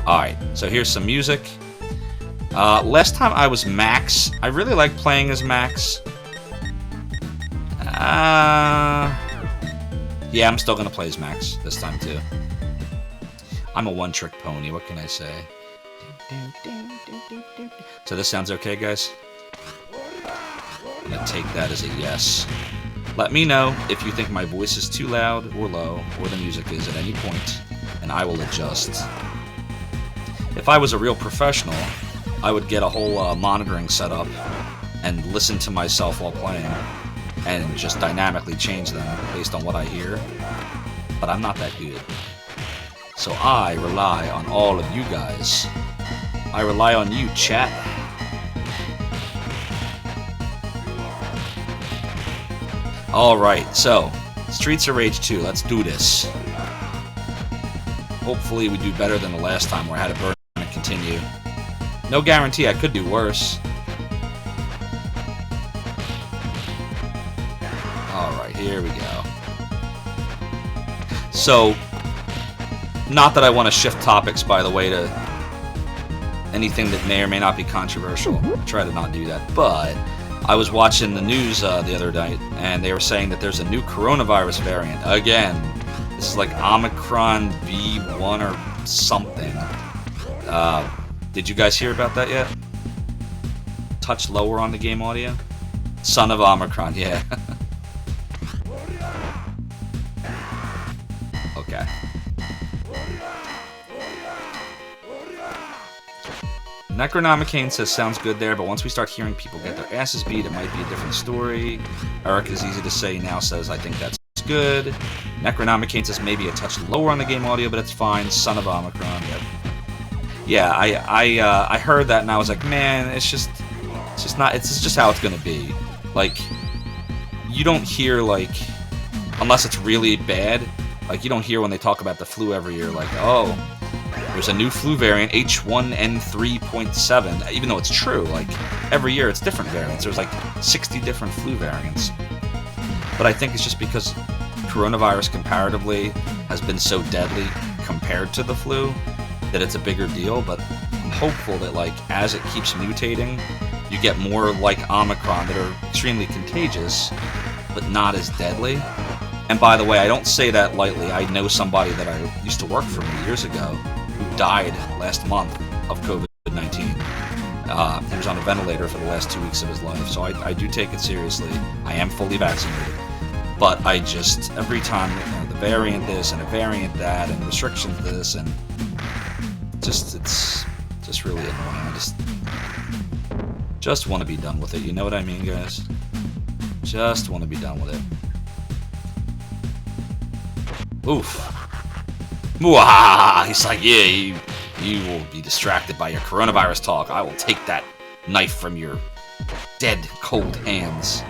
Alright, so here's some music. Last time I was Max. I really like playing as Max. Yeah, I'm still gonna play as Max this time too. I'm a one-trick pony, what can I say? So this sounds okay, guys? I'm gonna take that as a yes. Let me know if you think my voice is too loud or low, or the music is at any point, and I will adjust. If I was a real professional, I would get a whole monitoring setup and listen to myself while playing, and just dynamically change them based on what I hear. But I'm not that good. So I rely on all of you guys. I rely on you, chat. Alright, so, Streets of Rage 2, let's do this. Hopefully we do better than the last time where I had to burn and continue. No guarantee, I could do worse. Alright, here we go. So, not that I want to shift topics, by the way, to anything that may or may not be controversial. I try to not do that, but I was watching the news the other night, and they were saying that there's a new coronavirus variant. Again, this is like Omicron V1 or something. Did you guys hear about that yet? Touch lower on the game audio. Son of Omicron, yeah. Okay. Necronomicane says sounds good there, but once we start hearing people get their asses beat, it might be a different story. Eric is easy to say now says I think that's good. Necronomicane says maybe a touch lower on the game audio, but it's fine. Son of Omicron. Yep. Yeah, I heard that and I was like, man, it's just how it's gonna be. Like, you don't hear, like, unless it's really bad, like you don't hear when they talk about the flu every year, like, oh, there's a new flu variant, H1N3.7, even though it's true, like, every year it's different variants. There's like 60 different flu variants. But I think it's just because coronavirus comparatively has been so deadly compared to the flu that it's a bigger deal, but I'm hopeful that, like, as it keeps mutating, you get more like Omicron that are extremely contagious, but not as deadly. And by the way, I don't say that lightly. I know somebody that I used to work for me years ago who died last month of COVID-19. He was on a ventilator for the last 2 weeks of his life, so I do take it seriously. I am fully vaccinated. But I just, every time, you know, the variant this and a variant that and restrictions this, and it's just really annoying. I just want to be done with it. You know what I mean, guys? Just want to be done with it. Oof. Mwah! He's like, yeah, you will be distracted by your coronavirus talk. I will take that knife from your dead, cold hands.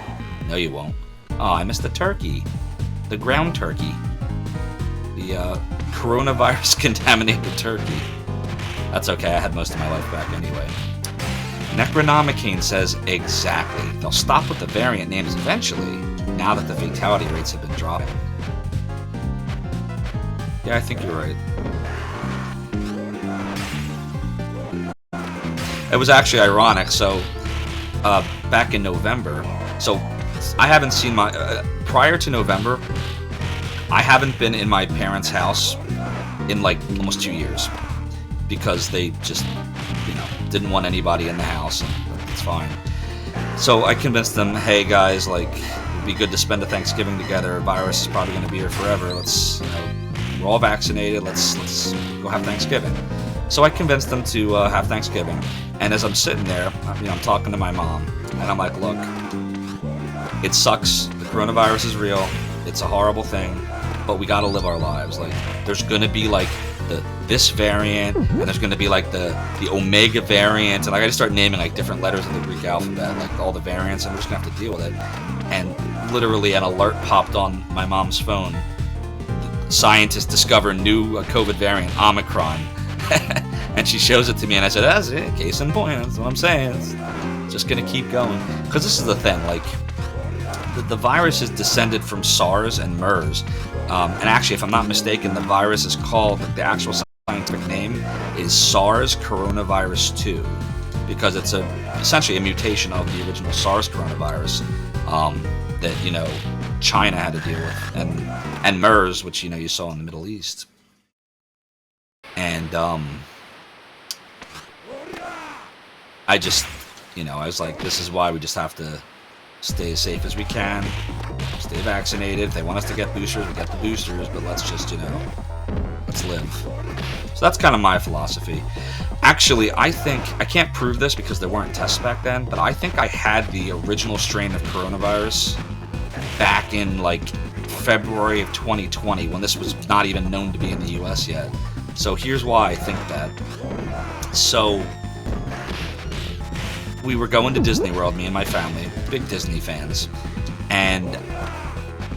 No, you won't. Oh, I missed the turkey. The ground turkey. The coronavirus-contaminated turkey. That's okay, I had most of my life back anyway. Necronomicane says, exactly. They'll stop with the variant names eventually, now that the fatality rates have been dropping. Yeah, I think you're right. It was actually ironic, so, back in November, so I haven't seen my, prior to November, I haven't been in my parents' house in like almost 2 years, because they just, you know, didn't want anybody in the house, and it's fine. So I convinced them, hey guys, like, it'd be good to spend a Thanksgiving together, virus is probably going to be here forever, let's, you know, we're all vaccinated, let's go have Thanksgiving. So I convinced them to have Thanksgiving, and as I'm sitting there, you know, I'm talking to my mom, and I'm like, look, it sucks, the coronavirus is real, it's a horrible thing, but we gotta live our lives. Like, there's gonna be like this variant, and there's gonna be like the Omega variant, and I gotta start naming like different letters of the Greek alphabet, like all the variants, and we're just gonna have to deal with it. And literally an alert popped on my mom's phone. Scientists discover new COVID variant, Omicron. And she shows it to me, and I said, that's it, case in point, that's what I'm saying. It's just gonna keep going. Because this is the thing, like, the virus is descended from SARS and MERS. And actually, if I'm not mistaken, the virus is called, the actual scientific scientific name is SARS coronavirus 2, because it's essentially a mutation of the original SARS coronavirus that, you know, China had to deal with, and MERS, which, you know, you saw in the Middle East. And I just, you know, I was like, this is why we just have to stay as safe as we can, stay vaccinated. If they want us to get boosters, we get the boosters, but let's just, you know, let's live. So that's kind of my philosophy. Actually, I think, I can't prove this because there weren't tests back then, but I think I had the original strain of coronavirus back in like February of 2020, when this was not even known to be in the US yet. So here's why I think that. So we were going to Disney World, me and my family, big Disney fans, and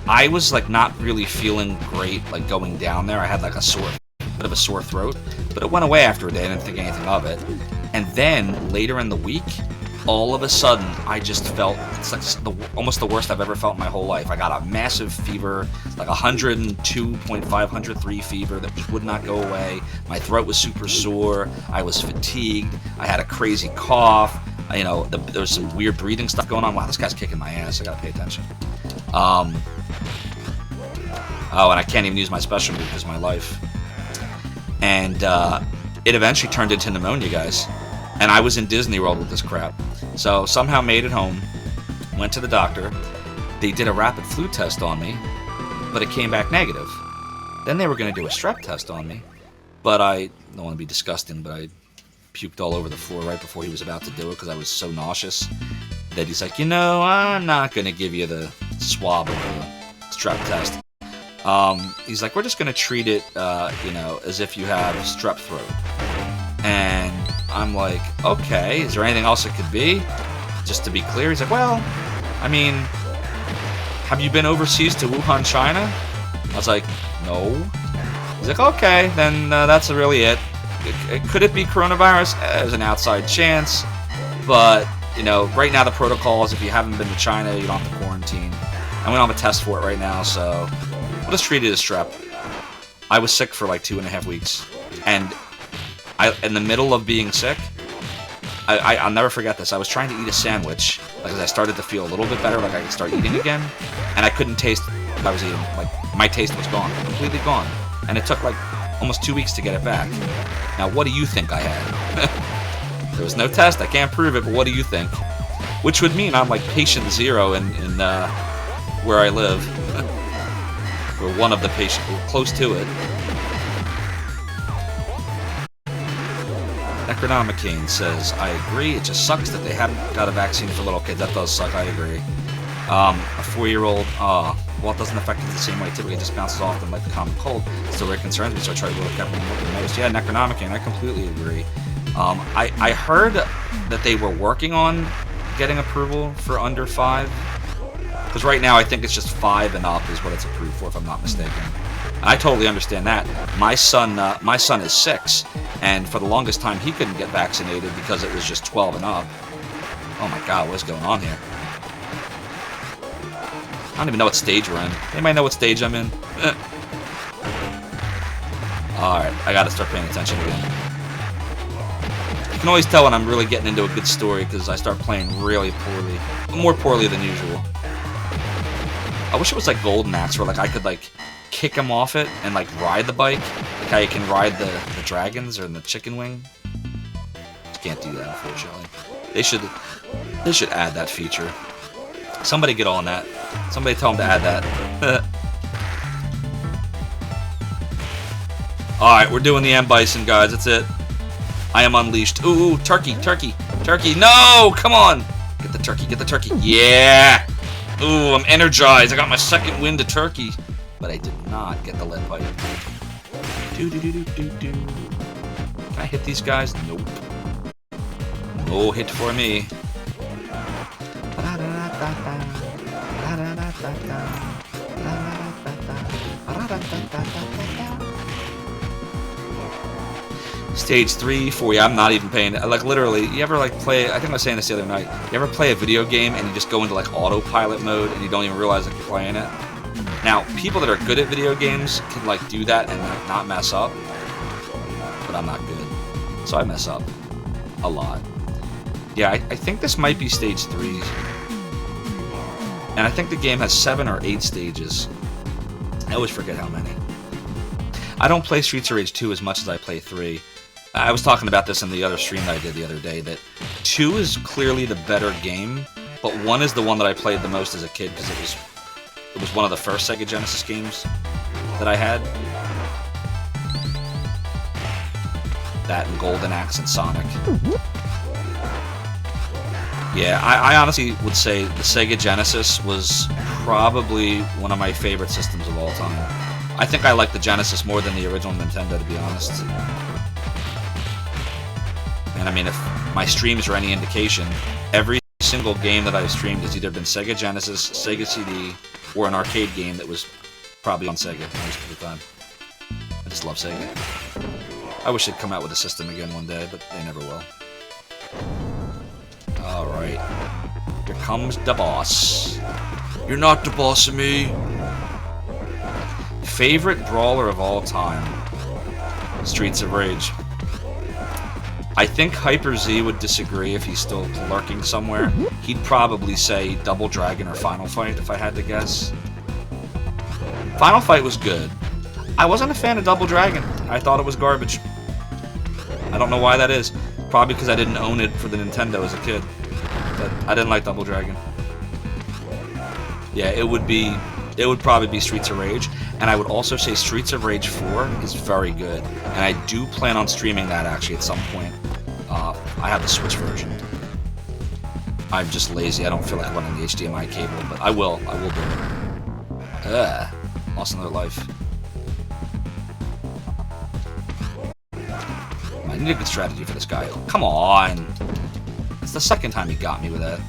I was like not really feeling great like going down there. I had like bit of a sore throat, but it went away after a day. I didn't think anything of it. And then later in the week, all of a sudden, I just felt, it's like almost the worst I've ever felt in my whole life. I got a massive fever, like 102.5, 103 fever that just would not go away. My throat was super sore. I was fatigued. I had a crazy cough. You know, there was some weird breathing stuff going on. Wow, this guy's kicking my ass. I gotta pay attention. Oh, and I can't even use my special move because of my life. And it eventually turned into pneumonia, guys. And I was in Disney World with this crap. So somehow made it home, went to the doctor. They did a rapid flu test on me, but it came back negative. Then they were going to do a strep test on me, but I don't want to be disgusting, but I puked all over the floor right before he was about to do it because I was so nauseous that he's like, you know, I'm not going to give you the swab of the strep test. He's like, we're just going to treat it, you know, as if you have strep throat. And I'm like, okay, is there anything else it could be? Just to be clear, he's like, well, I mean, have you been overseas to Wuhan, China? I was like, no. He's like, okay, then that's really it. Could it be coronavirus? There's an outside chance, but, you know, right now the protocol is if you haven't been to China, you don't have to quarantine. And we don't have a test for it right now, so we'll just treat it as strep. I was sick for like 2.5 weeks, and in the middle of being sick, I'll never forget this. I was trying to eat a sandwich, like, as I started to feel a little bit better, like I could start eating again, and I couldn't taste what I was eating. Like, my taste was gone, completely gone, and it took like almost 2 weeks to get it back. Now, what do you think I had? There was no test. I can't prove it, but what do you think? Which would mean I'm like patient zero in where I live. We're one of the patients, close to it. Necronomicane says, I agree, it just sucks that they haven't got a vaccine for little kids. That does suck, I agree. A 4-year-old, well, it doesn't affect it the same way. Typically, it just bounces off them like the common cold. Still very concerns me, so I try to look at them the most. Yeah, Necronomicane, I completely agree. I heard that they were working on getting approval for under 5. Because right now, I think it's just 5 and up is what it's approved for, if I'm not mistaken. I totally understand that. My son is 6, and for the longest time, he couldn't get vaccinated because it was just 12 and up. Oh my God, what's going on here? I don't even know what stage we're in. Anybody know what stage I'm in? Alright, I gotta start paying attention again. You can always tell when I'm really getting into a good story because I start playing really poorly. More poorly than usual. I wish it was like Golden Axe where like I could like kick him off it and like ride the bike. Like how you can ride the dragons or the chicken wing. Just can't do that, unfortunately. They should add that feature. Somebody get on that. Somebody tell them to add that. Alright, we're doing the M Bison, guys. That's it. I am unleashed. Ooh, turkey, turkey, turkey. No! Come on! Get the turkey, get the turkey. Yeah! Ooh, I'm energized. I got my second win to turkey. But I did not get the lead pipe. Do-do-do-do-do-do. Can I hit these guys? Nope. No hit for me. Stage 3, 4, yeah, I'm not even paying. Like, literally, you ever, like, play, I think I was saying this the other night, you ever play a video game and you just go into, like, autopilot mode and you don't even realize that you're playing it? Now, people that are good at video games can, like, do that and like, not mess up. but I'm not good. So I mess up a lot. Yeah, I think this might be stage 3. And I think the game has 7 or 8 stages. I always forget how many. I don't play Streets of Rage 2 as much as I play 3. I was talking about this in the other stream that I did the other day, that 2 is clearly the better game, but 1 is the one that I played the most as a kid because it was one of the first Sega Genesis games that I had. That and Golden Axe and Sonic. Yeah, I honestly would say the Sega Genesis was probably one of my favorite systems of all time. I think I like the Genesis more than the original Nintendo, to be honest. And I mean, if my streams are any indication, every single game that I've streamed has either been Sega Genesis, Sega CD, or an arcade game that was probably on Sega most of the time. I just love Sega. I wish they'd come out with a system again one day, but they never will. Alright. Here comes the boss. You're not the boss of me. Favorite brawler of all time? Streets of Rage. I think Hyper Z would disagree if he's still lurking somewhere. He'd probably say Double Dragon or Final Fight, if I had to guess. Final Fight was good. I wasn't a fan of Double Dragon. I thought it was garbage. I don't know why that is. Probably because I didn't own it for the Nintendo as a kid. But I didn't like Double Dragon. Yeah, it would probably be Streets of Rage. And I would also say Streets of Rage 4 is very good. And I do plan on streaming that actually at some point. I have the Switch version. I'm just lazy. I don't feel like running the HDMI cable, but I will. I will do it. Lost another life. I need a good strategy for this guy. Come on! It's the second time he got me with that.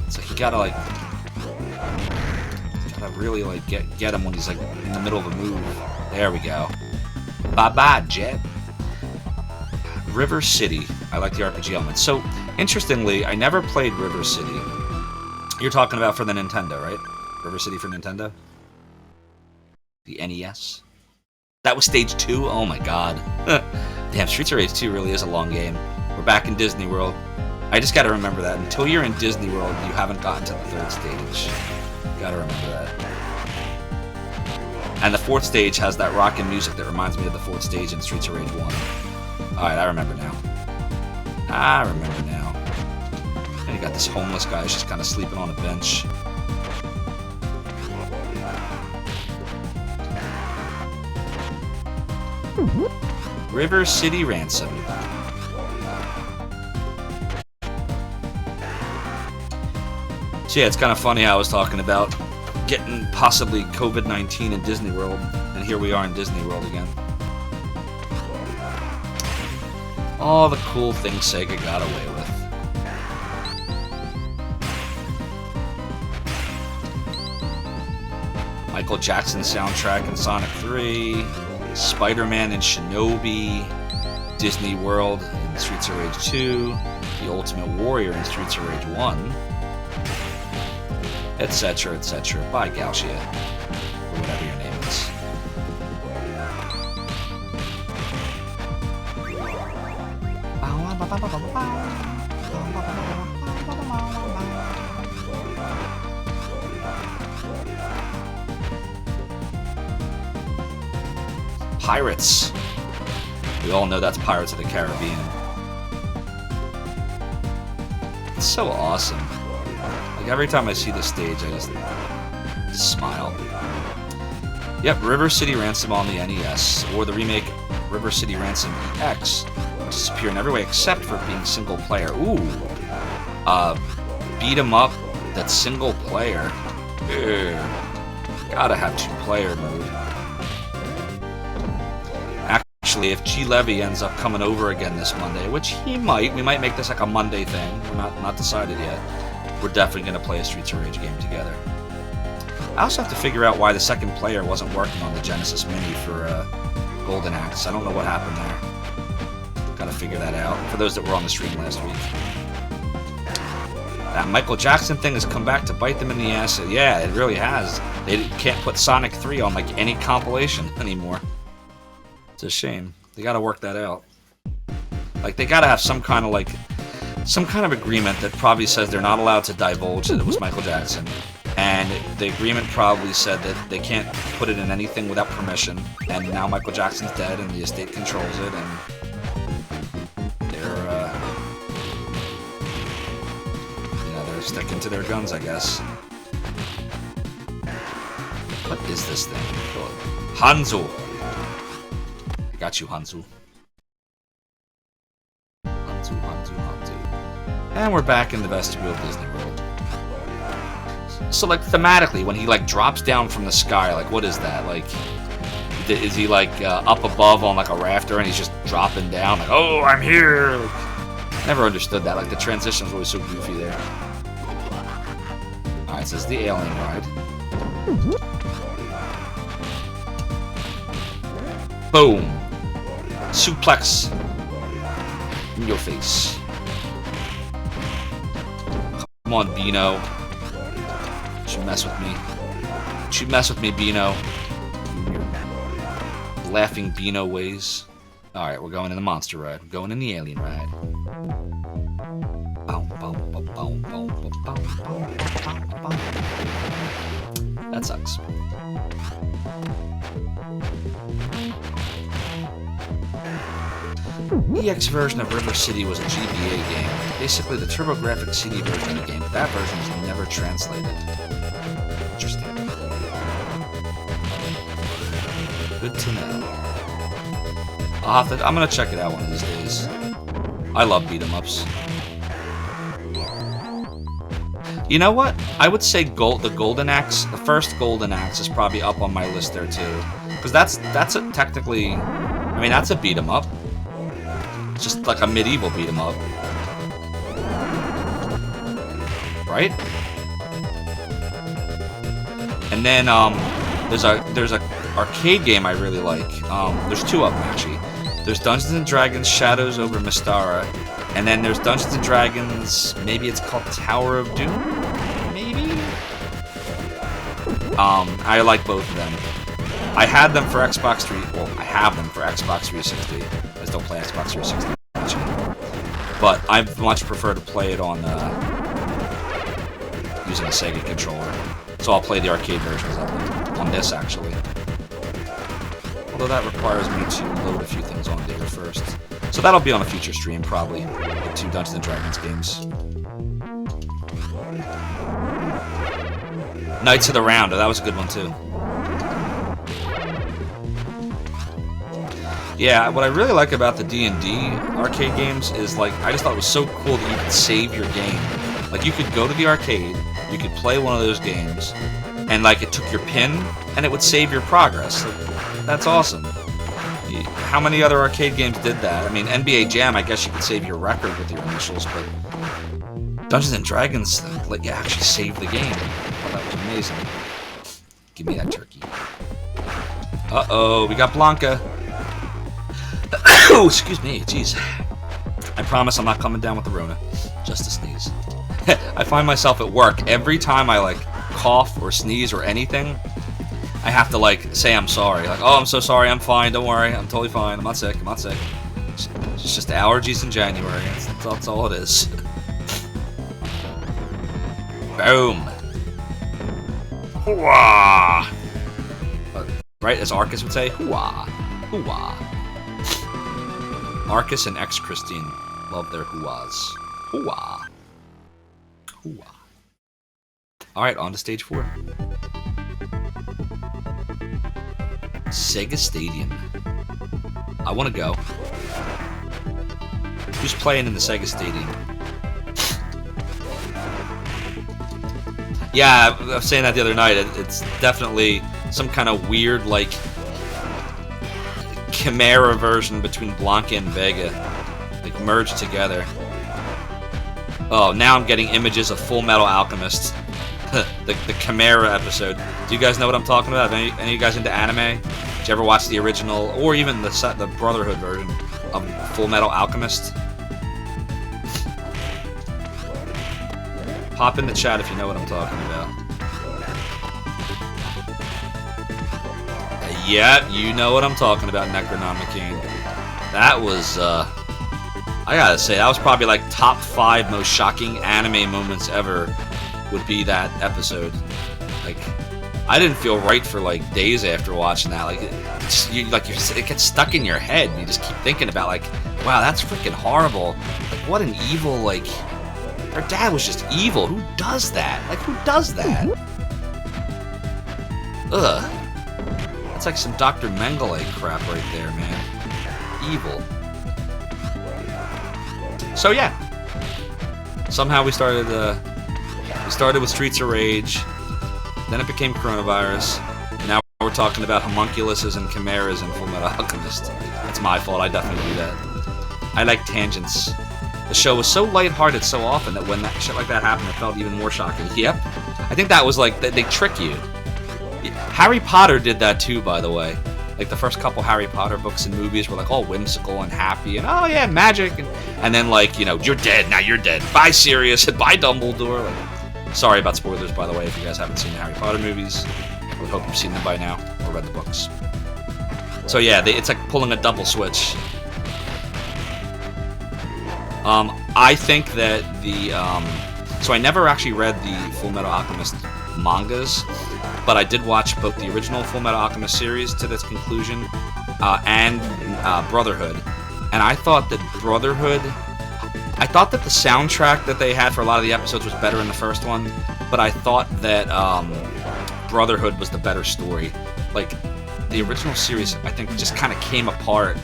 It's like you gotta like... gotta really like get him when he's like in the middle of a move. There we go. Bye-bye, Jet. River City. I like the RPG element. So, interestingly, I never played River City. You're talking about for the Nintendo, right? River City for Nintendo? The NES? That was stage 2? Oh my god. Damn, Streets of Rage 2 really is a long game. We're back in Disney World. I just gotta remember that. Until you're in Disney World, you haven't gotten to the 3rd stage. Gotta remember that. And the 4th stage has that rockin' music that reminds me of the 4th stage in Streets of Rage 1. Alright, I remember now. I remember now. And you got this homeless guy who's just kind of sleeping on a bench. River City Ransom. So yeah, it's kind of funny how I was talking about getting possibly COVID-19 in Disney World, and here we are in Disney World again. All the cool things Sega got away with. Michael Jackson soundtrack in Sonic 3, Spider-Man and Shinobi, Disney World in Streets of Rage 2, The Ultimate Warrior in Streets of Rage 1, etc., etc. By Gauchia, or whatever your name is. Pirates. We all know that's Pirates of the Caribbean. It's so awesome. Like every time I see this stage, I just smile. Yep, River City Ransom on the NES, or the remake River City Ransom EX, which is superior in every way except for being single player. Ooh, beat 'em up that's single player. Gotta have 2-player mode. Actually, if G. Levy ends up coming over again this Monday, which he might, we might make this like a Monday thing. We're not decided yet. We're definitely going to play a Streets of Rage game together. I also have to figure out why the second player wasn't working on the Genesis Mini for Golden Axe. I don't know what happened there. Gotta figure that out. For those that were on the stream last week. That Michael Jackson thing has come back to bite them in the ass. Yeah, it really has. They can't put Sonic 3 on like any compilation anymore. It's a shame. They gotta work that out. Like, they gotta have some kind of, like, some kind of agreement that probably says they're not allowed to divulge that it was Michael Jackson. And the agreement probably said that they can't put it in anything without permission. And now Michael Jackson's dead and the estate controls it, and they're sticking to their guns, I guess. What is this thing? Hanzo! I got you, Hanzo. Hanzo. And we're back in the vestibule of Disney World. So, like, thematically, when he, like, drops down from the sky, like, what is that? Like, is he, like, up above on, like, a rafter and he's just dropping down? Like, oh, I'm here! Like, never understood that. Like, the transition's always so goofy there. Alright, so this is the alien ride. Boom! Suplex in your face. Come on, Beano. Don't you mess with me. Don't you mess with me, Beano. Your laughing Beano ways. Alright, we're going in the monster ride. We're going in the alien ride. That sucks. EX version of River City was a GBA game. Basically the TurboGrafx CD version of the game. That version was never translated. Interesting. Good to know. I'm gonna check it out one of these days. I love beat-em-ups. You know what? I would say the Golden Axe, the first Golden Axe is probably up on my list there too. Because that's technically, I mean, that's a beat-em-up. Just like a medieval beat 'em up, right? And then there's a arcade game I really like. There's two of them actually. There's Dungeons and Dragons: Shadows over Mystara, and then there's Dungeons and Dragons. Maybe it's called Tower of Doom. Maybe. I like both of them. I had them for Xbox 3. Well, I have them for Xbox 360. I still play Xbox 360, but I much prefer to play it on using a Sega controller. So I'll play the arcade versions of them on this actually. Although that requires me to load a few things on there first. So that'll be on a future stream probably. The two Dungeons and Dragons games. Knights of the Round. Oh, that was a good one too. Yeah, what I really like about the D&D arcade games is, like, I just thought it was so cool that you could save your game. Like, you could go to the arcade, you could play one of those games, and, like, it took your pin, and it would save your progress. Like, that's awesome. How many other arcade games did that? I mean, NBA Jam, I guess you could save your record with your initials, but Dungeons & Dragons let you actually save the game. Oh, that was amazing. Give me that turkey. Uh-oh, we got Blanca. Oh, excuse me, jeez. I promise I'm not coming down with the Rona. Just a sneeze. I find myself at work, every time I, like, cough or sneeze or anything, I have to, like, say I'm sorry. Like, oh, I'm so sorry, I'm fine, don't worry, I'm totally fine, I'm not sick. It's just allergies in January, that's all it is. Boom. Hooah! Right, as Arcus would say, hooah, hooah. Arcus and ex-Christine love their hooahs. Hooah. Hooah. Alright, on to stage 4. Sega Stadium. I want to go. Who's playing in the Sega Stadium? Yeah, I was saying that the other night. It's definitely some kind of weird, like, Chimera version between Blanca and Vega, like, merged together. Oh, now I'm getting images of Full Metal Alchemist, the Chimera episode. Do you guys know what I'm talking about? Any of you guys into anime? Did you ever watch the original, or even the Brotherhood version of Full Metal Alchemist? Pop in the chat if you know what I'm talking about. Yep, you know what I'm talking about, Necronomicon. That was, I gotta say, that was probably like top 5 most shocking anime moments ever. Would be that episode. Like, I didn't feel right for like days after watching that. Like, it gets stuck in your head. And you just keep thinking about like, wow, that's freaking horrible. Like, what an evil, like, her dad was just evil. Who does that? Like, who does that? Ugh. That's like some Dr. Mengele crap right there, man. Evil. So yeah. Somehow we started with Streets of Rage. Then it became Coronavirus. Now we're talking about homunculuses and chimeras in Fullmetal Alchemist. That's my fault. I definitely do that. I like tangents. The show was so lighthearted so often that when that shit like that happened, it felt even more shocking. Yep. I think that was like, they trick you. Harry Potter did that too, by the way. Like the first couple Harry Potter books and movies were like all whimsical and happy and oh yeah, magic. And then like, you know, you're dead, now you're dead. Bye Sirius, bye Dumbledore. Like, sorry about spoilers, by the way, if you guys haven't seen the Harry Potter movies. I would hope you've seen them by now or read the books. So yeah, it's like pulling a double switch. I think that so I never actually read the Fullmetal Alchemist mangas, but I did watch both the original Fullmetal Alchemist series to its conclusion and Brotherhood. And I thought that the soundtrack that they had for a lot of the episodes was better in the first one, but I thought that Brotherhood was the better story. Like, the original series, I think, just kind of came apart,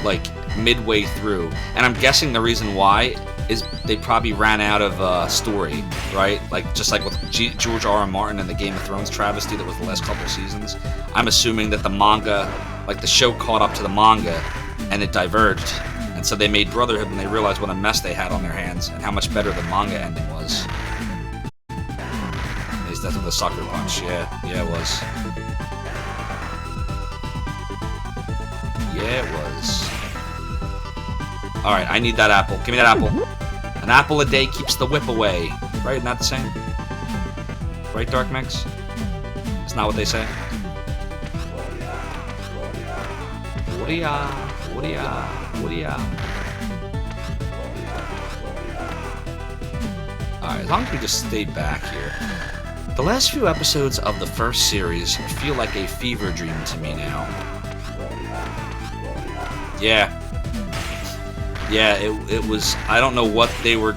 like, midway through. And I'm guessing the reason why is they probably ran out of story, right? Like, just like with George R.R. Martin and the Game of Thrones travesty that was the last couple seasons. I'm assuming that the manga, like, the show caught up to the manga, and it diverged. And so they made Brotherhood when they realized what a mess they had on their hands and how much better the manga ending was. At least that's what the sucker punch. Yeah, it was. Yeah, it was. Alright, I need that apple. Give me that apple. An apple a day keeps the whip away. Right? Not the same? Right, Dark Mix? It's not what they say. What-ya? Alright, as long as we just stay back here. The last few episodes of the first series feel like a fever dream to me now. Yeah, it was, I don't know what they were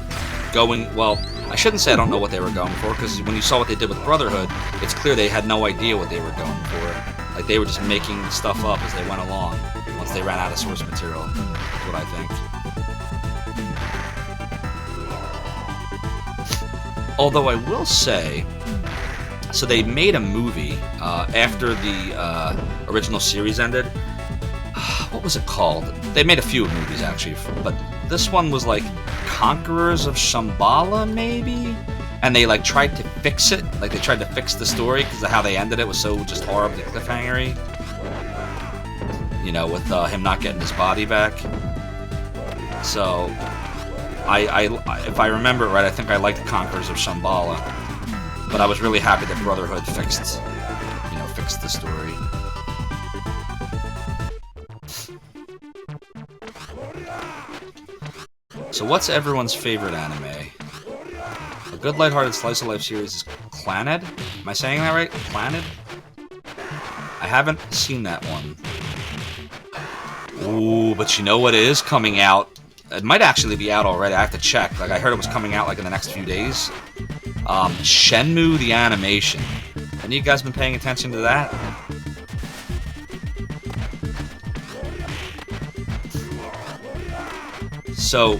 going, well, I shouldn't say I don't know what they were going for, because when you saw what they did with Brotherhood, it's clear they had no idea what they were going for. Like, they were just making stuff up as they went along, once they ran out of source material, is what I think. Although I will say, so they made a movie after the original series ended. What was it called? They made a few movies, actually, but this one was like Conquerors of Shambhala, maybe? And they like tried to fix it, like they tried to fix the story because of how they ended it was so just horribly cliffhangery. You know, with him not getting his body back. So, if I remember it right, I think I liked Conquerors of Shambhala, but I was really happy that Brotherhood fixed the story. So what's everyone's favorite anime? A good lighthearted slice of life series is Clannad? Am I saying that right? Clannad? I haven't seen that one. Ooh, but you know what is coming out? It might actually be out already. I have to check. Like, I heard it was coming out like in the next few days. Shenmue the animation. Have you guys been paying attention to that? So,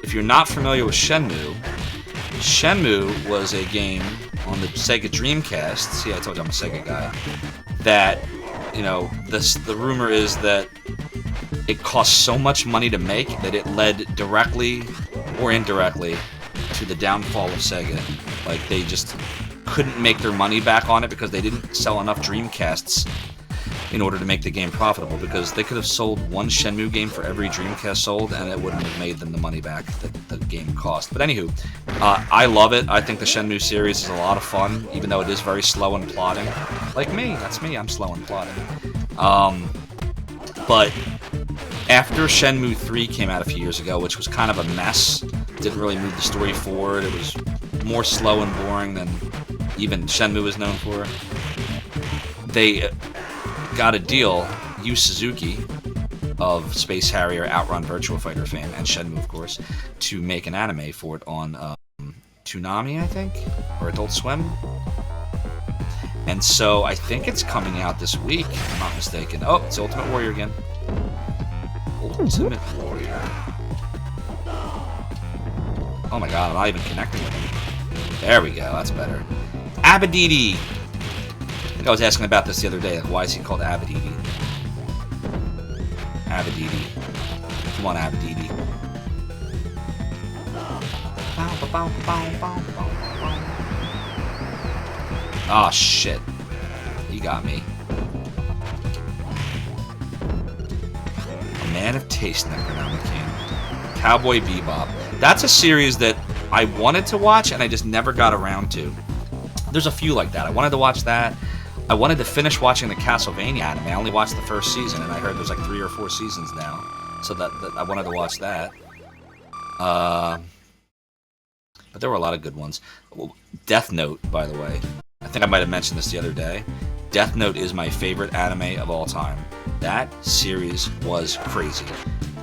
if you're not familiar with Shenmue, Shenmue was a game on the Sega Dreamcast. See, I told you I'm a Sega guy. That, you know, the rumor is that it cost so much money to make that it led directly or indirectly to the downfall of Sega. Like, they just couldn't make their money back on it because they didn't sell enough Dreamcasts. in order to make the game profitable, because they could have sold one Shenmue game for every Dreamcast sold, and it wouldn't have made them the money back that the game cost. But anywho, I love it. I think the Shenmue series is a lot of fun, even though it is very slow and plodding. Like me, that's me, I'm slow and plodding. But after Shenmue 3 came out a few years ago, which was kind of a mess, didn't really move the story forward, it was more slow and boring than even Shenmue is known for, they got a deal, Yu Suzuki of Space Harrier, Outrun, Virtua Fighter fame, and Shenmue, of course, to make an anime for it on Toonami, I think, or Adult Swim. And so I think it's coming out this week, if I'm not mistaken. Oh, it's Ultimate Warrior again. Ultimate Warrior. Oh my god, I'm not even connecting with him. There we go, that's better. Abadidi! I think I was asking about this the other day, like, why is he called Abadidi? Abadidi. Come on, Abadidi. Oh shit. You got me. A Man of Taste, Necronomicon. Cowboy Bebop. That's a series that I wanted to watch and I just never got around to. There's a few like that. I wanted to watch that. I wanted to finish watching the Castlevania anime. I only watched the first season, and I heard there's like 3 or 4 seasons now. So that I wanted to watch that. But there were a lot of good ones. Death Note, by the way. I think I might have mentioned this the other day. Death Note is my favorite anime of all time. That series was crazy.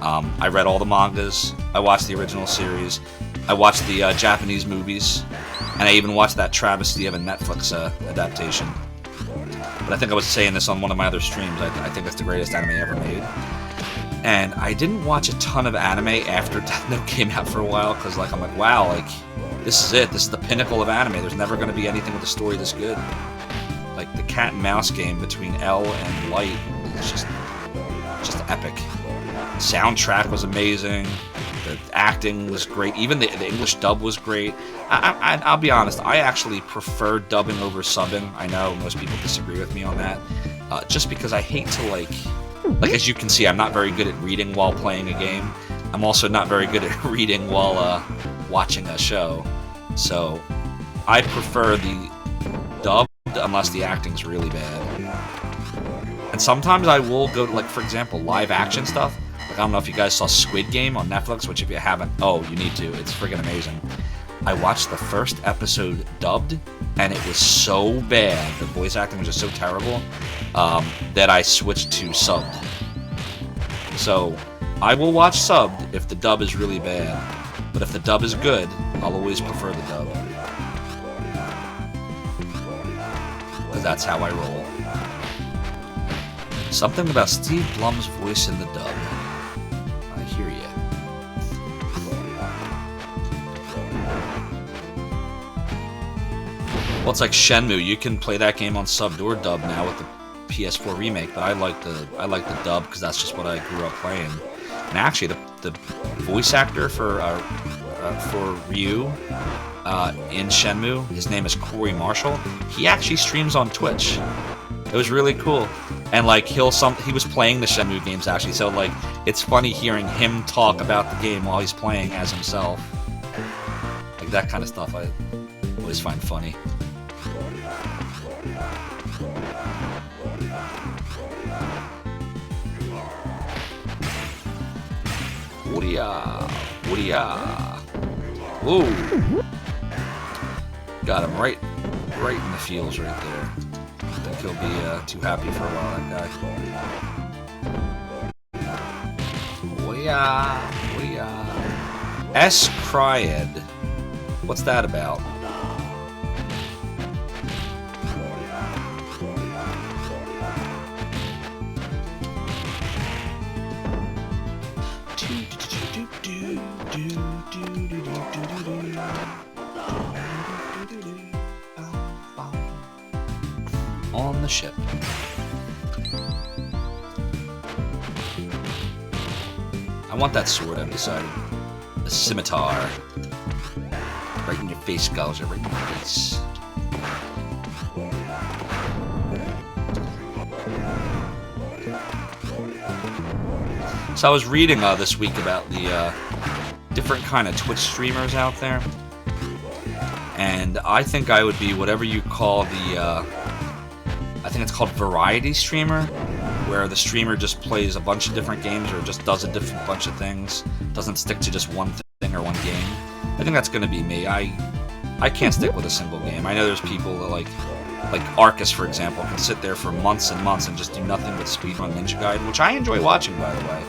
I read all the mangas. I watched the original series. I watched the Japanese movies. And I even watched that travesty of a Netflix adaptation. But I think I was saying this on one of my other streams. I think it's the greatest anime ever made. And I didn't watch a ton of anime after Death Note came out for a while, because I'm like, wow, like, this is it. This is the pinnacle of anime. There's never going to be anything with a story this good. Like, the cat and mouse game between L and Light is just epic. Soundtrack was amazing. The acting was great. Even the English dub was great. I'll be honest, I actually prefer dubbing over subbing. I know most people disagree with me on that. Just because I hate to, like, as you can see, I'm not very good at reading while playing a game. I'm also not very good at reading while watching a show. So I prefer the dubbed unless the acting's really bad. And sometimes I will go to, like, for example, live action stuff. Like, I don't know if you guys saw Squid Game on Netflix, which if you haven't, oh, you need to. It's friggin' amazing. I watched the first episode dubbed, and it was so bad, the voice acting was just so terrible, that I switched to subbed. So, I will watch subbed if the dub is really bad, but if the dub is good, I'll always prefer the dub. Because that's how I roll. Something about Steve Blum's voice in the dub. I hear ya. Well, it's like Shenmue. You can play that game on subbed or dub now with the PS4 remake, but I like the dub because that's just what I grew up playing. And actually, the voice actor for Ryu in Shenmue, his name is Corey Marshall. He actually streams on Twitch. It was really cool, and like he was playing the Shenmue games actually, so like it's funny hearing him talk about the game while he's playing as himself. Like that kind of stuff I always find funny. Woody-ah. Whoa! Got him right in the feels right there. I think he'll be too happy for a while, that guy. Woody-ah. S-Cryed. What's that about? On the ship. I want that sword, I've decided. A scimitar. Right in your face, Gouger, right in your face. So I was reading this week about the different kind of Twitch streamers out there, and I think I would be whatever you call the, I think it's called variety streamer, where the streamer just plays a bunch of different games or just does a different bunch of things, doesn't stick to just one thing or one game. I think that's going to be me. I can't stick with a single game. I know there's people that like Arcus, for example, can sit there for months and months and just do nothing but speedrun Ninja Gaiden, which I enjoy watching, by the way.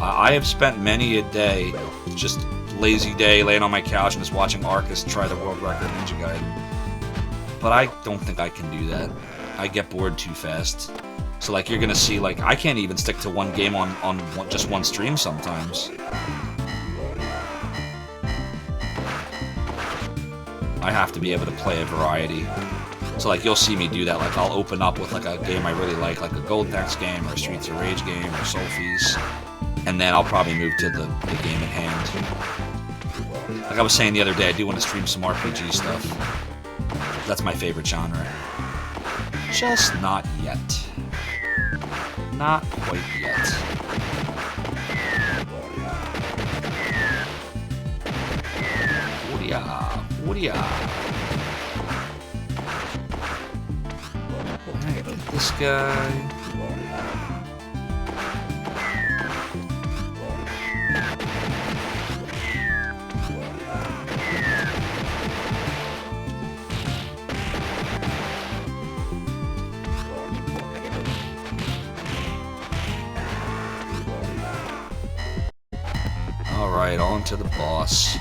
I have spent many a day, just lazy day, laying on my couch and just watching Arcus try the world record Ninja Gaiden. But I don't think I can do that. I get bored too fast. So, like, you're gonna see, like, I can't even stick to one game on just one stream sometimes. I have to be able to play a variety. So, like, you'll see me do that. Like, I'll open up with, like, a game I really like a Golden Axe game, or a Streets of Rage game, or Soulfies. And then I'll probably move to the game at hand. Like I was saying the other day, I do want to stream some RPG stuff. That's my favorite genre. Just not yet. Not quite yet. Woodia. Alright, get this guy. Alright, on to the boss.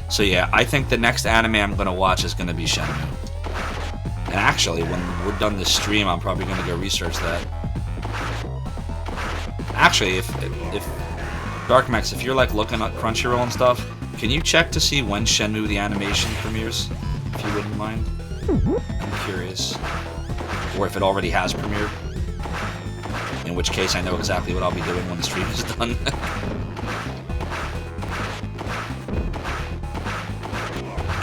So yeah, I think the next anime I'm gonna watch is gonna be Shenmue. And actually, when we're done this stream, I'm probably gonna go research that. Actually, if Darkmax, if you're like looking at Crunchyroll and stuff, can you check to see when Shenmue the animation premieres? If you wouldn't mind. I'm curious. Or if it already has premiered. In which case I know exactly what I'll be doing when the stream is done.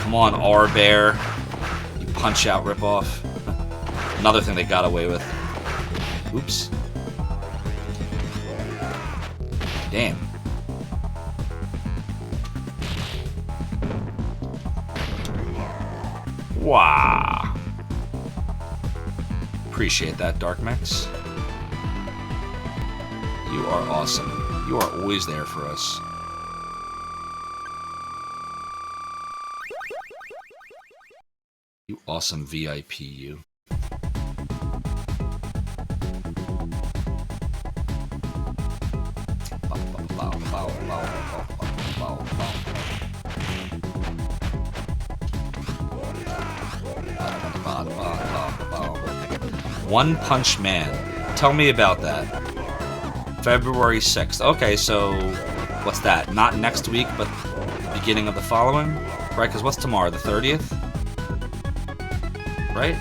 Come on, R-Bear. You Punch-Out ripoff. Another thing they got away with. Oops. Damn. Wow. Appreciate that, Darkmex. You are awesome. You are always there for us. You awesome VIP, you. One Punch Man. Tell me about that. February 6th. Okay, so what's that? Not next week, but beginning of the following? Right, because what's tomorrow? The 30th? Right?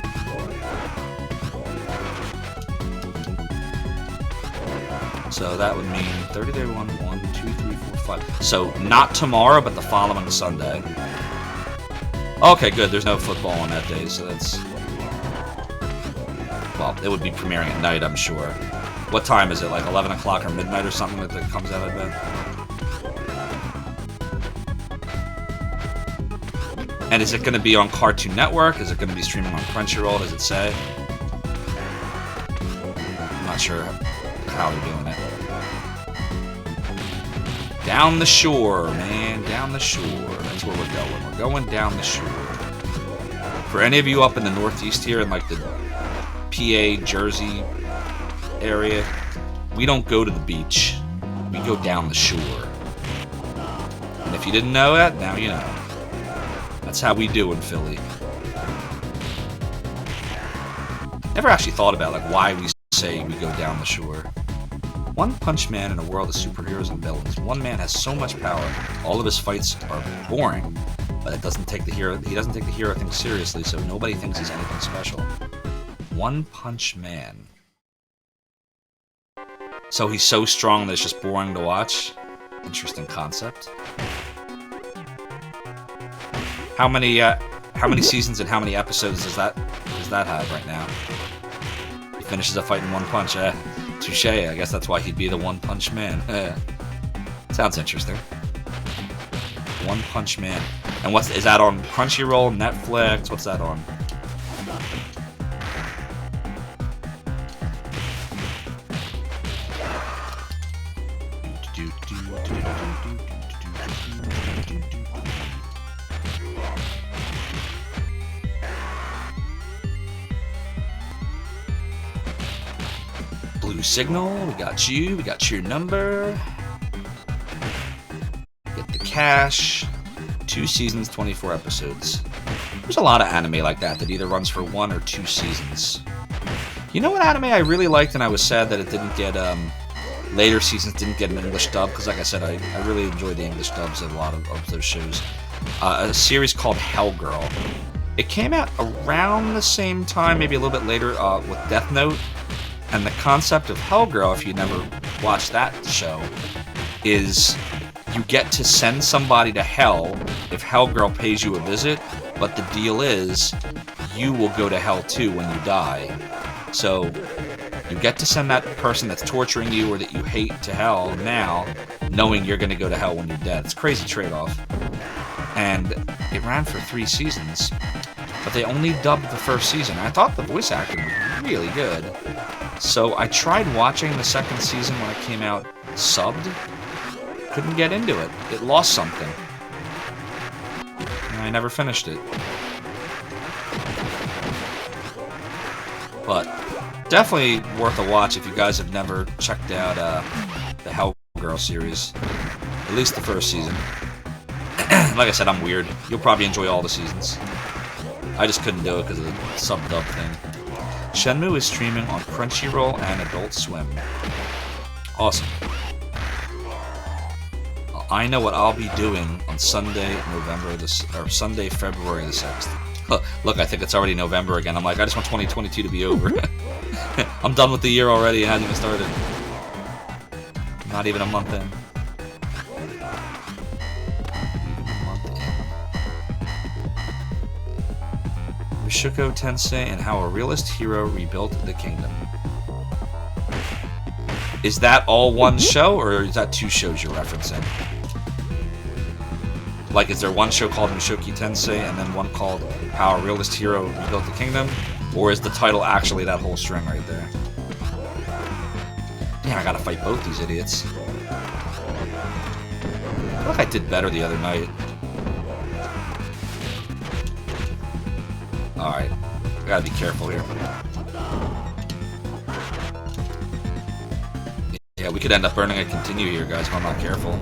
So that would mean 30 day 1, 2, 3, 4, 5. So not tomorrow, but the following Sunday. Okay, good. There's no football on that day, so that's... Well, it would be premiering at night, I'm sure. What time is it? Like 11 o'clock or midnight or something that comes out, I bet? And is it going to be on Cartoon Network? Is it going to be streaming on Crunchyroll? Does it say? I'm not sure how they're doing it. Down the shore, man. Down the shore. That's where we're going. We're going down the shore. For any of you up in the Northeast here, in like the PA, Jersey area, we don't go to the beach. We go down the shore. And if you didn't know that, now you know. That's how we do in Philly. Never actually thought about like why we say we go down the shore. One Punch Man in a world of superheroes and villains. One man has so much power. All of his fights are boring, but it doesn't take the hero. He doesn't take the hero thing seriously, so nobody thinks he's anything special. One Punch Man. So he's so strong that it's just boring to watch. Interesting concept. How many seasons and how many episodes does that have right now? He finishes a fight in one punch. Touche, I guess that's why he'd be the One Punch Man. Sounds interesting. One Punch Man. And is that on Crunchyroll, Netflix? What's that on? Blue Signal, we got you, we got your number. Get the cash. 2 seasons, 24 episodes. There's a lot of anime like that either runs for 1 or 2 seasons. You know what anime I really liked, and I was sad that it didn't get, later seasons didn't get an English dub, because like I said, I really enjoyed the English dubs of a lot of those shows. A series called Hellgirl. It came out around the same time, maybe a little bit later, with Death Note. And the concept of Hellgirl, if you never watched that show, is you get to send somebody to hell if Hellgirl pays you a visit, but the deal is you will go to hell too when you die. So you get to send that person that's torturing you or that you hate to hell now, knowing you're going to go to hell when you're dead. It's a crazy trade-off. And it ran for 3 seasons, but they only dubbed the first season. I thought the voice acting was really good. So I tried watching the second season when it came out subbed. Couldn't get into it. It lost something. And I never finished it. But definitely worth a watch if you guys have never checked out the Hellgirl series. At least the first season. Like I said, I'm weird. You'll probably enjoy all the seasons. I just couldn't do it because of the sub-dub thing. Shenmue is streaming on Crunchyroll and Adult Swim. Awesome. I know what I'll be doing on Sunday, Sunday, February the 6th. Look, I think it's already November again. I'm like, I just want 2022 to be over. I'm done with the year already. It hasn't even started. Not even a month in. Mushoku Tensei and How a Realist Hero Rebuilt the Kingdom. Is that all one show, or is that 2 shows you're referencing? Like, is there one show called Mushoku Tensei and then one called How a Realist Hero Rebuilt the Kingdom? Or is the title actually that whole string right there? Damn, I gotta fight both these idiots. I feel like I did better the other night. Alright, I gotta be careful here. Yeah, we could end up burning a continue here, guys, if I'm not careful.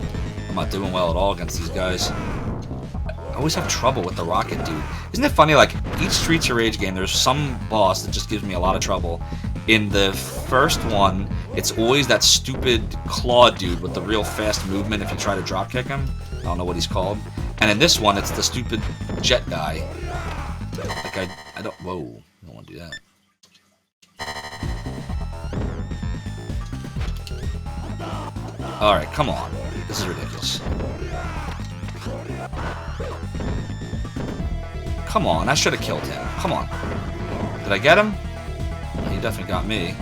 I'm not doing well at all against these guys. I always have trouble with the rocket dude. Isn't it funny, like, each Streets of Rage game, there's some boss that just gives me a lot of trouble. In the first one, it's always that stupid claw dude with the real fast movement if you try to dropkick him. I don't know what he's called. And in this one, it's the stupid jet guy. Like, I don't... Whoa. I don't want to do that. Alright, come on. This is ridiculous. Come on, I should have killed him. Come on. Did I get him? He definitely got me.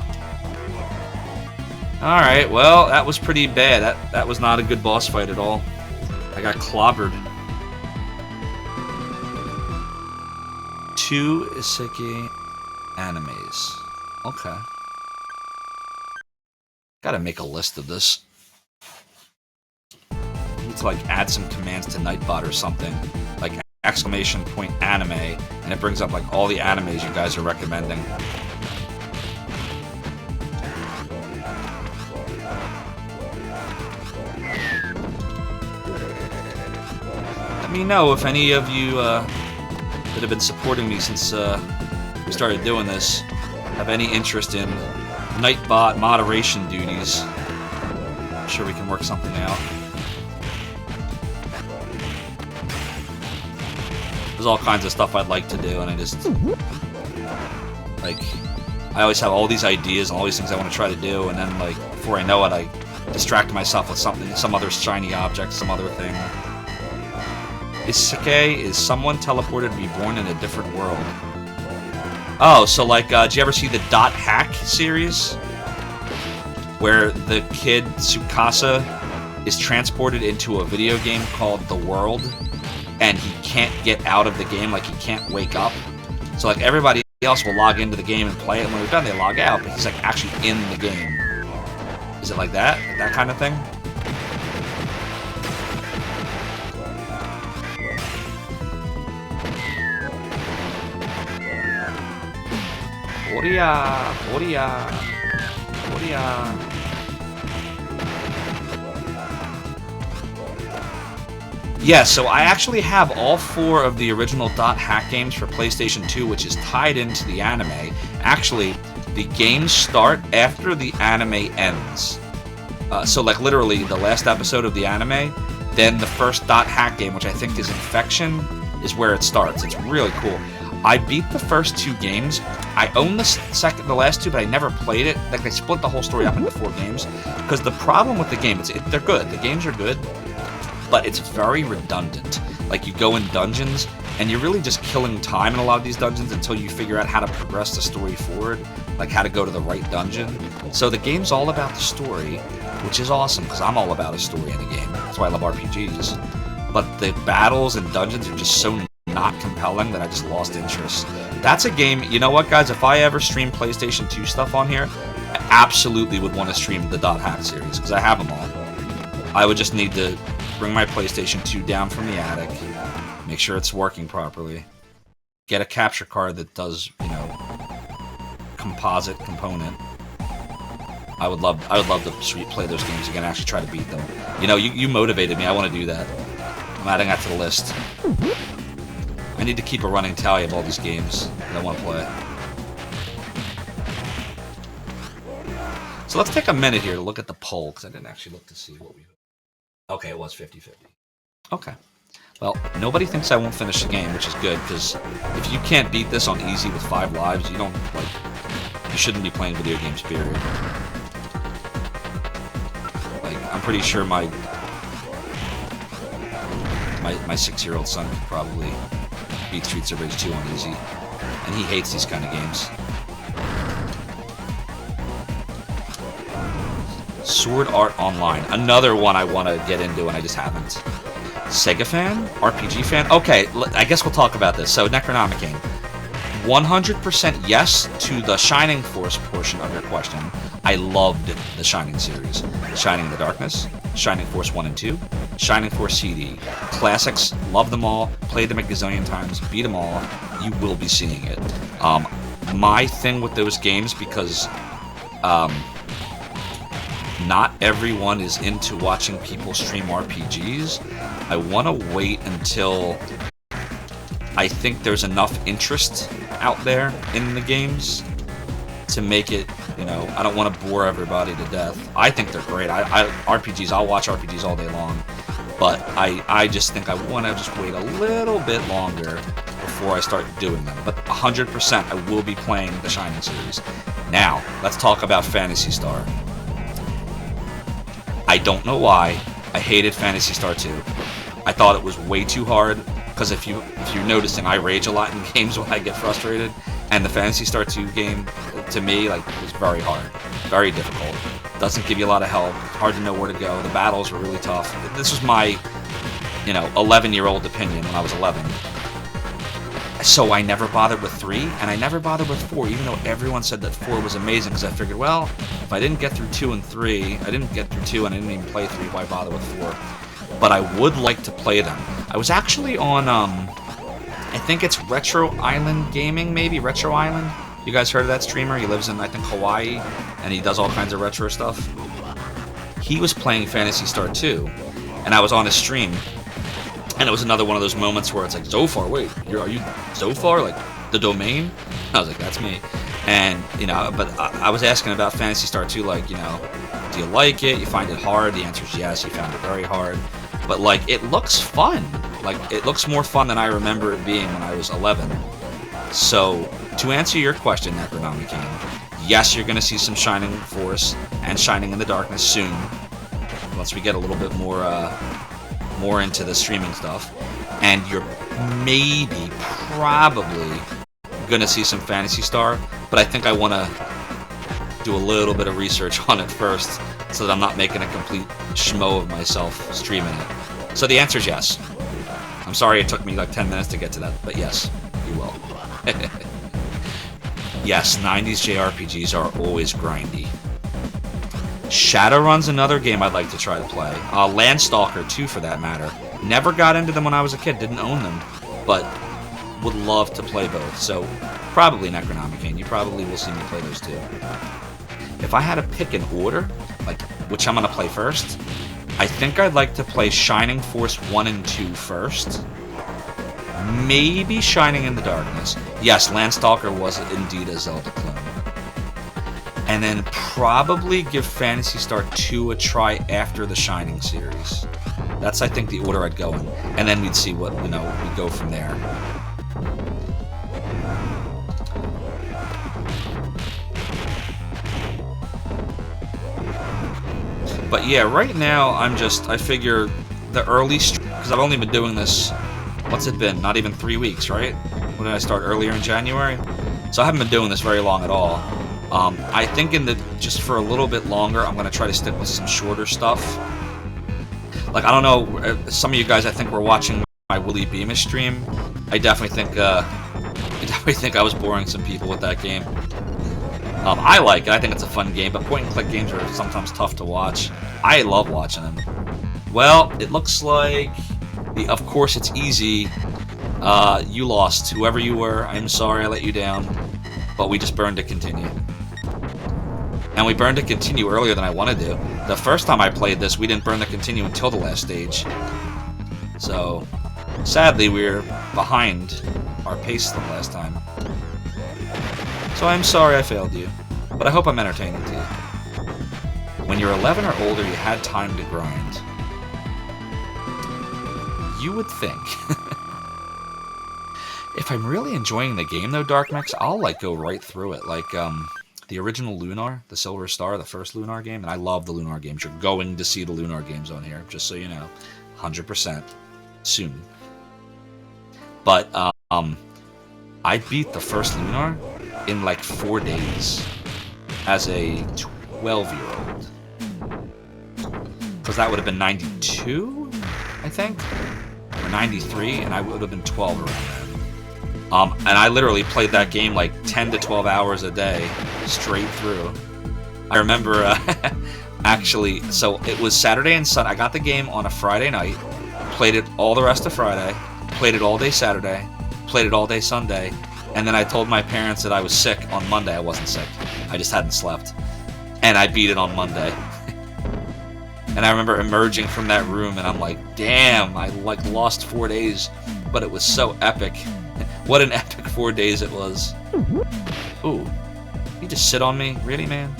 Alright, well, that was pretty bad. That was not a good boss fight at all. I got clobbered. 2 isekai animes. Okay. Gotta make a list of this. Need to like add some commands to Nightbot or something. Like !anime, and it brings up like all the animes you guys are recommending. Let me know if any of you that have been supporting me since we started doing this have any interest in Nightbot moderation duties. I'm sure we can work something out. There's all kinds of stuff I'd like to do, and I just... Like, I always have all these ideas and all these things I want to try to do, and then, like, before I know it, I distract myself with something, some other shiny object, some other thing. Isekai is someone teleported reborn in a different world. Oh, so like, did you ever see the Dot Hack series? where the kid Tsukasa is transported into a video game called The World, and he can't get out of the game, like he can't wake up. So like everybody else will log into the game and play it, and when they're done they log out, but he's like actually in the game. Is it like that? Like that kind of thing? Oria. Yeah, so I actually have all 4 of the original Dot Hack games for PlayStation 2, which is tied into the anime. Actually, the games start after the anime ends. So like literally the last episode of the anime, then the first Dot Hack game, which I think is Infection, is where it starts. It's really cool. I beat the first 2 games. I own the last 2, but I never played it. Like they split the whole story up into 4 games. Because the problem with the game, they're good. The games are good, but it's very redundant. Like you go in dungeons, and you're really just killing time in a lot of these dungeons until you figure out how to progress the story forward, like how to go to the right dungeon. So the game's all about the story, which is awesome, because I'm all about a story in a game. That's why I love RPGs. But the battles and dungeons are just so not compelling that I just lost interest. That's a game, you know what guys, if I ever stream PlayStation 2 stuff on here, I absolutely would want to stream the Dot Hack series, because I have them all. I would just need to bring my PlayStation 2 down from the attic, make sure it's working properly, get a capture card that does, you know, composite component. I would love to play those games again, actually try to beat them. You know, you motivated me, I want to do that. I'm adding that to the list. I need to keep a running tally of all these games that I want to play. So let's take a minute here to look at the poll, because I didn't actually look to see what we... Okay, it was 50-50. Okay. Well, nobody thinks I won't finish the game, which is good, because if you can't beat this on easy with 5 lives, you shouldn't be playing video games, period. Like, I'm pretty sure my 6-year-old son could probably beat Streets of Rage 2 on easy, and he hates these kind of games. Sword Art Online, another one I want to get into and I just haven't. Sega fan? RPG fan? Okay, I guess we'll talk about this. So, Necronomicon. 100% yes to the Shining Force portion of your question. I loved the Shining series. Shining in the Darkness, Shining Force 1 and 2, Shining Force CD. Classics, love them all, played them a gazillion times, beat them all. You will be seeing it. My thing with those games, because not everyone is into watching people stream RPGs, I want to wait until I think there's enough interest out there in the games to make it, you know, I don't want to bore everybody to death. I think they're great. RPGs, I'll watch RPGs all day long, but I just think I want to just wait a little bit longer before I start doing them. But 100% I will be playing the Shining series. Now, let's talk about Phantasy Star. I don't know why I hated Phantasy Star 2. I thought it was way too hard, because if you're noticing, I rage a lot in games when I get frustrated, and the Phantasy Star 2 game, to me, like, was very hard, very difficult. Doesn't give you a lot of help, hard to know where to go, the battles were really tough. This was my, 11-year-old opinion when I was 11. So I never bothered with 3, and I never bothered with 4, even though everyone said that 4 was amazing, because I figured, well, if I didn't get through 2 and 3, I didn't get through 2 and I didn't even play 3, why bother with 4? But I would like to play them. I was actually on, I think it's Retro Island Gaming, maybe? Retro Island? You guys heard of that streamer? He lives in, I think, Hawaii, and he does all kinds of retro stuff. He was playing Phantasy Star 2, and I was on his stream, and it was another one of those moments where it's like, Zophar, wait, are you Zophar? Like, the domain? I was like, that's me. And, but I was asking about Phantasy Star 2, like, do you like it? You find it hard? The answer is yes, you found it very hard. But, like, it looks fun. Like, it looks more fun than I remember it being when I was 11. So, to answer your question, Necronomicon, yes, you're going to see some Shining Force and Shining in the Darkness soon, once we get a little bit more into the streaming stuff. And you're probably going to see some Phantasy Star, but I think I want to do a little bit of research on it first so that I'm not making a complete schmo of myself streaming it. So the answer is yes. I'm sorry it took me like 10 minutes to get to that, but yes, you will. Yes, 90s JRPGs are always grindy. Shadowrun's another game I'd like to try to play. Landstalker too, for that matter. Never got into them when I was a kid, didn't own them, but would love to play both. So probably Necronomicon. You probably will see me play those too. If I had to pick an order, like which I'm gonna play first, I think I'd like to play Shining Force 1 and 2 first. Maybe Shining in the Darkness. Yes, Landstalker was indeed a Zelda clone. And then probably give Phantasy Star 2 a try after the Shining series. That's, I think, the order I'd go in. And then we'd see what, we go from there. But yeah, right now, I figure the early, because I've only been doing this, what's it been? Not even 3 weeks, right? When did I start? Earlier in January? So I haven't been doing this very long at all. I think just for a little bit longer, I'm going to try to stick with some shorter stuff. Like, I don't know, some of you guys, I think, were watching my Willy Beamish stream. I definitely think I was boring some people with that game. I like it. I think it's a fun game, but point-and-click games are sometimes tough to watch. I love watching them. Well, it looks like, of course it's easy. You lost. Whoever you were, I'm sorry I let you down. But we just burned to continue. And we burned to continue earlier than I wanted to. The first time I played this, we didn't burn to continue until the last stage. So, sadly, we're behind our pace the last time. So I'm sorry I failed you, but I hope I'm entertaining to you. When you're 11 or older, you had time to grind. You would think. If I'm really enjoying the game, though, Darkmex, I'll, go right through it. Like, the original Lunar, the Silver Star, the first Lunar game, and I love the Lunar games. You're going to see the Lunar games on here, just so you know. 100%. Soon. But, I beat the first Lunar in, 4 days. As a 12-year-old. Because that would have been 92, I think? Or 93, and I would have been 12 around then. And I literally played that game 10 to 12 hours a day, straight through. I remember, actually, so it was Saturday and Sunday. I got the game on a Friday night, played it all the rest of Friday, played it all day Saturday, played it all day Sunday, and then I told my parents that I was sick on Monday. I wasn't sick. I just hadn't slept. And I beat it on Monday. And I remember emerging from that room, and I'm like, damn, I lost 4 days, but it was so epic. What an epic 4 days it was. Ooh. You just sit on me? Really, man?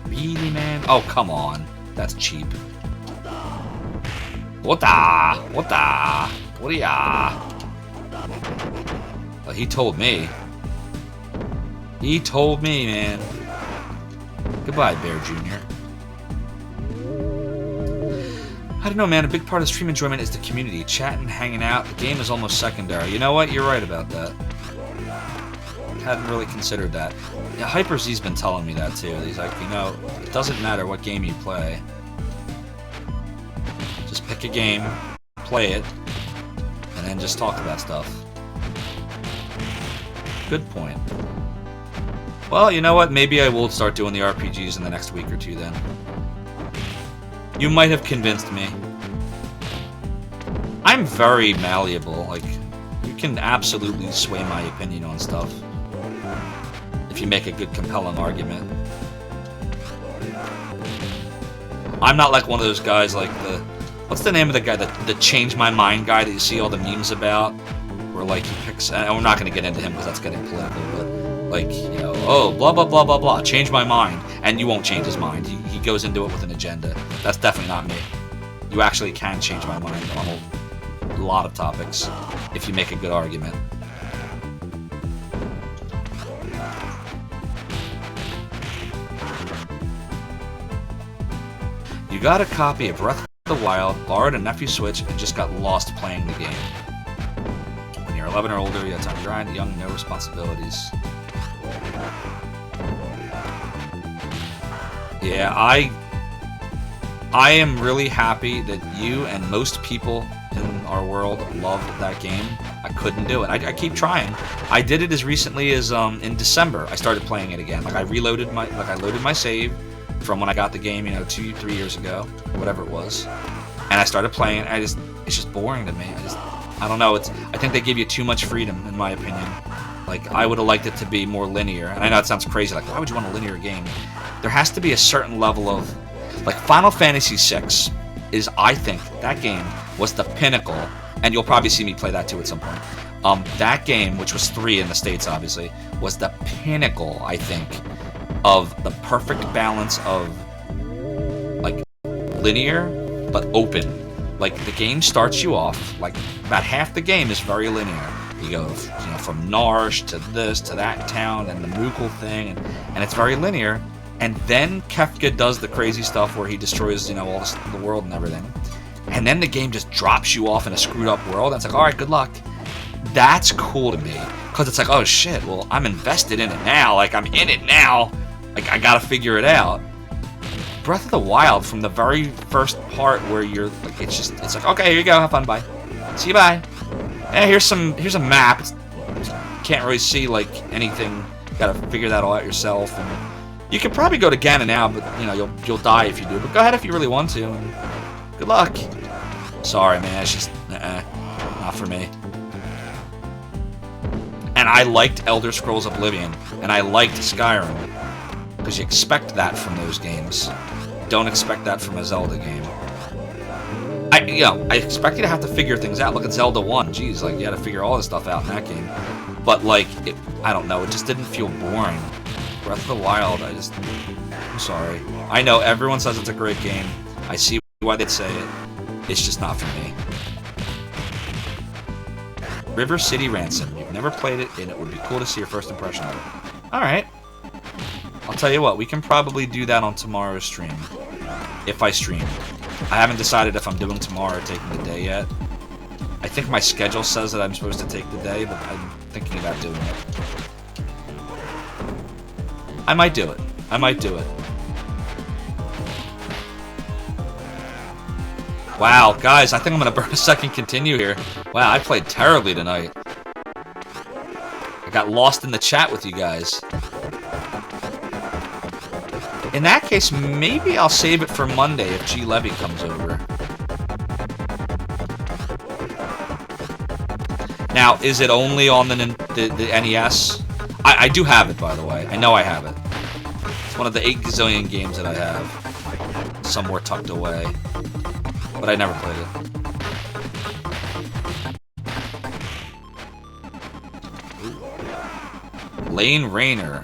Really, man? Oh, come on. That's cheap. What da? Well, he told me. He told me, man. Goodbye, Bear Jr. I don't know, man. A big part of stream enjoyment is the community. Chatting, hanging out. The game is almost secondary. You know what? You're right about that. Hadn't really considered that. Yeah, Hyper Z's been telling me that too. He's like, it doesn't matter what game you play. Just pick a game, play it, and then just talk about stuff. Good point. Well, you know what? Maybe I will start doing the RPGs in the next week or two then. You might have convinced me. I'm very malleable. You can absolutely sway my opinion on stuff. If you make a good, compelling argument. I'm not like one of those guys what's the name of the guy, the Change My Mind guy that you see all the memes about? Where, he picks... And we're not going to get into him because that's getting political, but... oh, blah, blah, blah, blah, blah, change my mind. And you won't change his mind. He goes into it with an agenda. That's definitely not me. You actually can change my mind on a lot of topics if you make a good argument. You got a copy of Breath of the Wild, borrowed a nephew's Switch, and just got lost playing the game. When you're 11 or older, you have time to grind, young, no responsibilities. Yeah, I am really happy that you and most people in our world loved that game. I couldn't do it. I keep trying. I did it as recently as in December. I started playing it again. Like I loaded my save from when I got the game, 2-3 years ago, or whatever it was, and I started playing it. It's just boring to me. I don't know. I think they give you too much freedom, in my opinion. Like I would have liked it to be more linear. And I know it sounds crazy. Like why would you want a linear game? There has to be a certain level of, like Final Fantasy VI is, I think, that game was the pinnacle, and you'll probably see me play that too at some point. That game, which was 3 in the States, obviously, was the pinnacle, I think, of the perfect balance of, like, linear, but open. Like, the game starts you off, like, about half the game is very linear. You go, from Narsh to this, to that town, and the Moogle thing, and it's very linear. And then Kefka does the crazy stuff where he destroys, all the world and everything. And then the game just drops you off in a screwed up world, and it's like, alright, good luck. That's cool to me. Because it's like, oh shit, well, I'm invested in it now. Like, I'm in it now. Like, I gotta figure it out. Breath of the Wild, from the very first part where you're, like, it's like, okay, here you go, have fun, bye. See you, bye. Here's a map. Can't really see, like, anything. You gotta figure that all out yourself, and you could probably go to Ganon now, but you'll die if you do. But go ahead if you really want to. And good luck. Sorry, man. It's just not for me. And I liked Elder Scrolls Oblivion, and I liked Skyrim, because you expect that from those games. Don't expect that from a Zelda game. I expect you to have to figure things out. Look at Zelda 1. Jeez, like you had to figure all this stuff out in that game. But like, I don't know. It just didn't feel boring. Breath of the Wild, I'm sorry. I know everyone says it's a great game. I see why they'd say it. It's just not for me. River City Ransom. You've never played it, and it would be cool to see your first impression of it. Alright. I'll tell you what, we can probably do that on tomorrow's stream. If I stream. I haven't decided if I'm doing tomorrow or taking the day yet. I think my schedule says that I'm supposed to take the day, but I'm thinking about doing it. I might do it. I might do it. Wow, guys, I think I'm going to burn a second continue here. Wow, I played terribly tonight. I got lost in the chat with you guys. In that case, maybe I'll save it for Monday if G. Levy comes over. Now, is it only on the NES? I do have it, by the way. I know I have it. It's one of the 8 gazillion games that I have. Somewhere tucked away. But I never played it. Lane Rayner.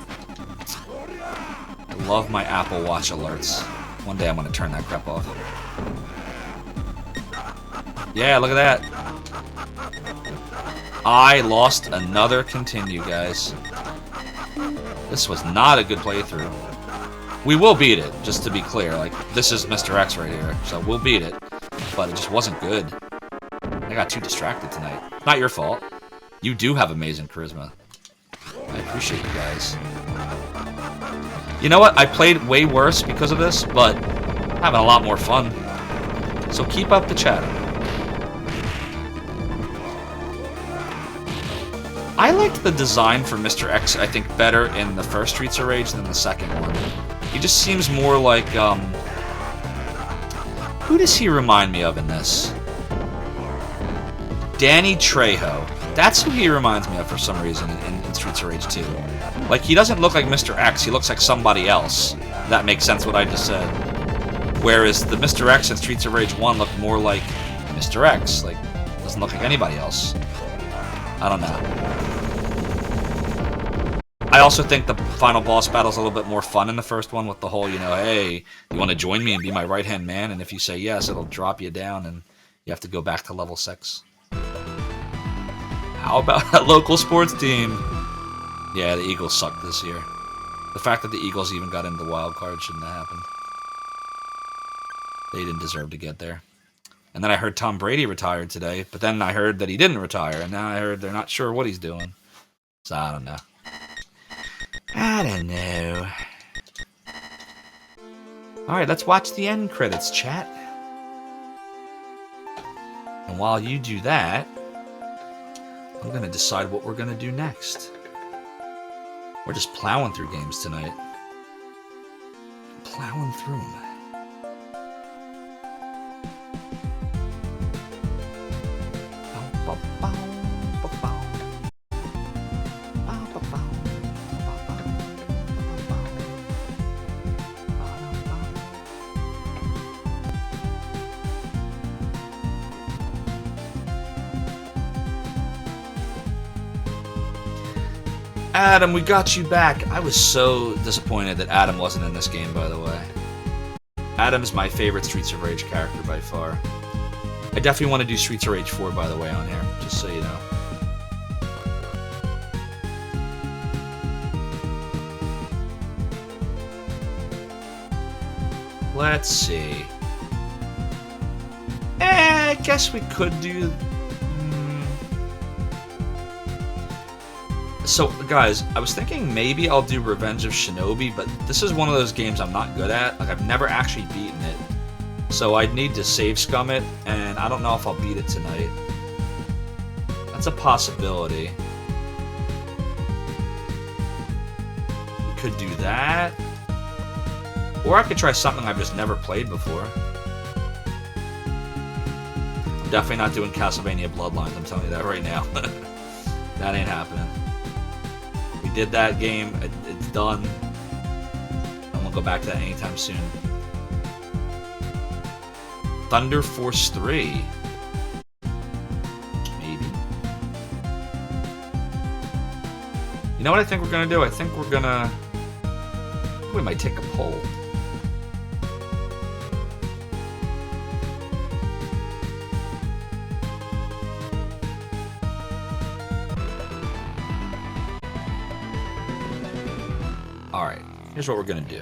I love my Apple Watch alerts. One day I'm going to turn that crap off. Yeah, look at that. I lost another continue, guys. This was not a good playthrough. We will beat it, just to be clear. Like, this is Mr. X right here, so we'll beat it. But it just wasn't good. I got too distracted tonight. Not your fault. You do have amazing charisma. I appreciate you guys. You know what? I played way worse because of this, but I'm having a lot more fun. So keep up the chatter. I liked the design for Mr. X, I think, better in the first Streets of Rage than the second one. He just seems more like, who does he remind me of in this? Danny Trejo. That's who he reminds me of for some reason in Streets of Rage 2. Like, he doesn't look like Mr. X, he looks like somebody else. That makes sense what I just said. Whereas the Mr. X in Streets of Rage 1 looked more like Mr. X. Like, doesn't look like anybody else. I don't know. I also think the final boss battle's a little bit more fun in the first one with the whole, hey, you want to join me and be my right-hand man? And if you say yes, it'll drop you down and you have to go back to level 6. How about a local sports team? Yeah, the Eagles sucked this year. The fact that the Eagles even got into the wild card shouldn't have happened. They didn't deserve to get there. And then I heard Tom Brady retired today, but then I heard that he didn't retire, and now I heard they're not sure what he's doing. So I don't know. I don't know. Alright, let's watch the end credits, chat. And while you do that, I'm gonna decide what we're gonna do next. We're just plowing through games tonight. Plowing through them. Adam, we got you back. I was so disappointed that Adam wasn't in this game, by the way. Adam is my favorite Streets of Rage character by far. I definitely want to do Streets of Rage 4, by the way, on here, just so you know. Let's see. I guess we could do... So, guys, I was thinking maybe I'll do Revenge of Shinobi, but this is one of those games I'm not good at. Like, I've never actually beaten it. So I'd need to save scum it, and I don't know if I'll beat it tonight. That's a possibility. We could do that. Or I could try something I've just never played before. I'm definitely not doing Castlevania Bloodlines, I'm telling you that right now. That ain't happening. We did that game, it's done. I won't go back to that anytime soon. Thunder Force 3. Maybe. You know what I think we're gonna do? I think we're gonna... We might take a poll. Alright, here's what we're gonna do.